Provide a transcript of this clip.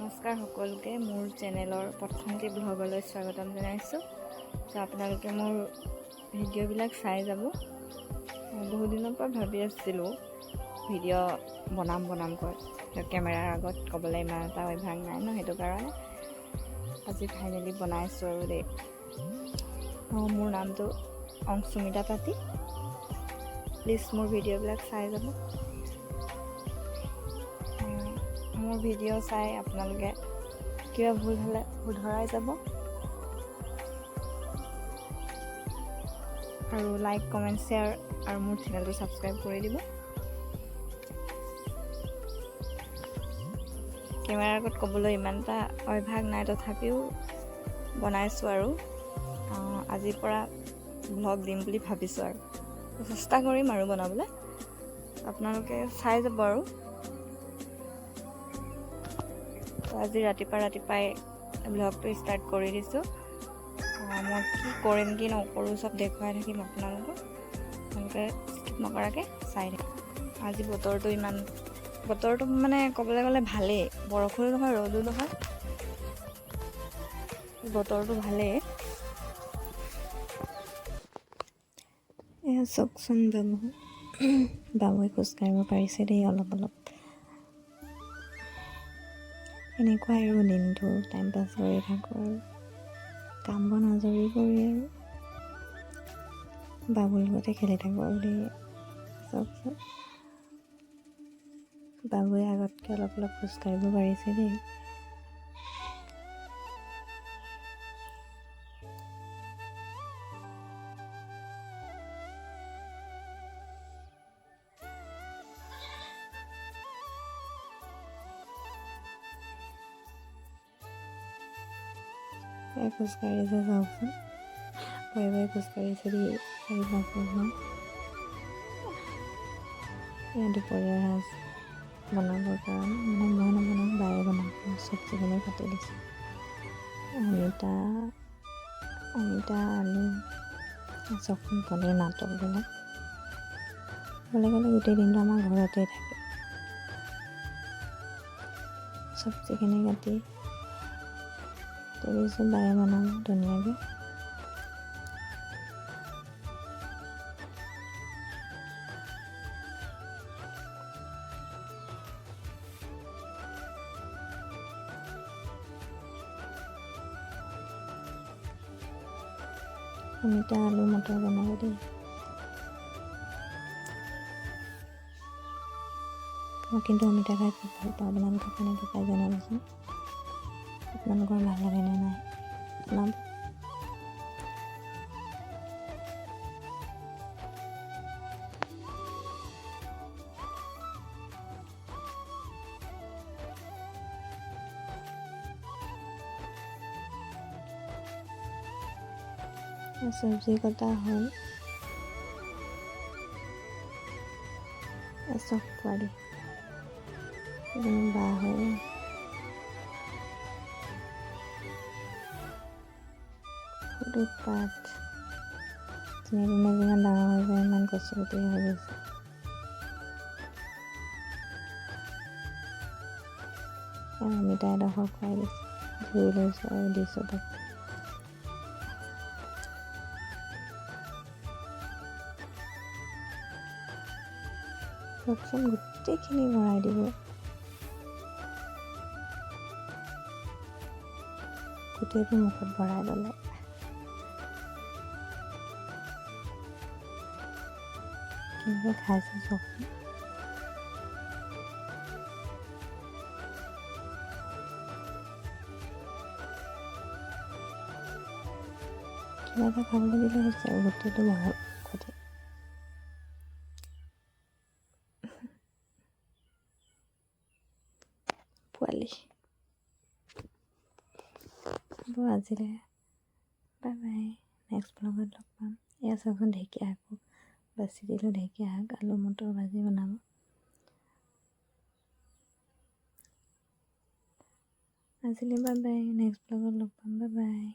নমস্কাৰ সকলোকে মোৰ চেনেলৰ প্ৰথমতে ব্লগলৈ স্বাগতম জনাইছোঁ। আপোনালোকে মোৰ ভিডিঅ'বিলাক চাই যাব। বহু দিনৰ পৰা ভাবি আছিলোঁ ভিডিঅ' বনামকৈ কেমেৰাৰ আগত ক'বলৈ ইমান এটা অভ্যাস নাই ন, সেইটো কাৰণে আজি ফাইনেলি বনাইছোঁ আৰু দেই। মোৰ নামটো অংশুমিতা তাঁতী। প্লিজ মোৰ ভিডিঅ'বিলাক চাই যাব। মোৰ ভিডিঅ' চাই আপোনালোকে কিবা ভুল হ'লে শুধৰাই যাব আৰু লাইক কমেণ্ট শ্বেয়াৰ আৰু মোৰ চেনেলটো ছাবস্ক্ৰাইব কৰি দিব। কেমেৰাৰ আগত ক'বলৈ ইমান এটা অভ্যাস নাই, তথাপিও বনাইছোঁ আৰু আজিৰ পৰা ভ্লগ দিম বুলি ভাবিছোঁ আৰু চেষ্টা কৰিম আৰু বনাবলৈ। আপোনালোকে চাই যাব আৰু আজি ৰাতিপুৱাই ব্লগটো ষ্টাৰ্ট কৰি দিছোঁ। মই কি কৰিম কি নকৰোঁ চব দেখুৱাই থাকিম আপোনালোকক স্কিপ নকৰাকৈ চাই থাকিম। আজি বতৰটো মানে ক'বলৈ গ'লে ভালেই, বৰষুণো নহয় ৰ'দো নহয়, বতৰটো ভালেই। এয়া চাওকচোন বাবুৱে খোজকাঢ়িব পাৰিছে দেই অলপ। এনেকুৱাই আৰু দিনটো টাইম পাছ কৰি থাকোঁ আৰু কাম বন আজৰি কৰি আৰু বাবুৰ লগতে খেলি থাকোঁ আৰু দেই। চাওকচোন বাবুৱে আগতকৈ অলপ খোজকাঢ়িব পাৰিছে দেই। খোজকাঢ়িছে চাওকচোন, ভয়ে খোজকাঢ়িছে দেই। দুপৰীয়াৰ সাজ বনাবৰ কাৰণে মই নবনাওঁ, বায়ে বনাব। চব্জিখিনি কাটি দিছোঁ। অমিতা আলু চবখন পনীৰ নাটক ক'বলৈ গ'লে গোটেই দিনটো আমাৰ ঘৰতেই থাকে। চব্জিখিনি কাটি দিছোঁ, বায়ে বনাব ধুনীয়াকৈ। অমিতা আলু মটৰ বনাব দেই। মই কিন্তু অমিতা খাই খুব ভাল পাওঁ। আপোনালোকে কেনেকৈ খাই জনাবচোন। আপোনালোকৰ ভাল লাগেনে নাই জনাব। চব্জি কটা হ'ল। চব পোৱালি বাঁহ হয় সৰু পাত যিমান ডাঙৰ হৈ যায় ইমান কচুগুটি হৈ গৈছে। অমিতা এডোখৰ খুৱাই দিছোঁ, ধুই লৈছোঁ আৰু দিছোঁ তাক। চবচোন গোটেইখিনি ভৰাই দিব। গোটেইটো মুখত ভৰাই ল'লে। কেনেকৈ খাইছে চবচোন। কিবা এটা খাবলৈ দিলে হৈছে আৰু গোটেইটো ভৰাই মুখতে। পোৱালি আজিলৈ বাই বাই। নেক্সট ব্লগত লগ পাম। এয়া চাওকচোন ঢেকীয়া শাকো বাচি দিলোঁ। ঢেকীয়া শাক আলু মটৰ ভাজি বনাব। আজিলৈ বাই বাই। নেক্সট ব্লগত লগ পাম। Bye bye.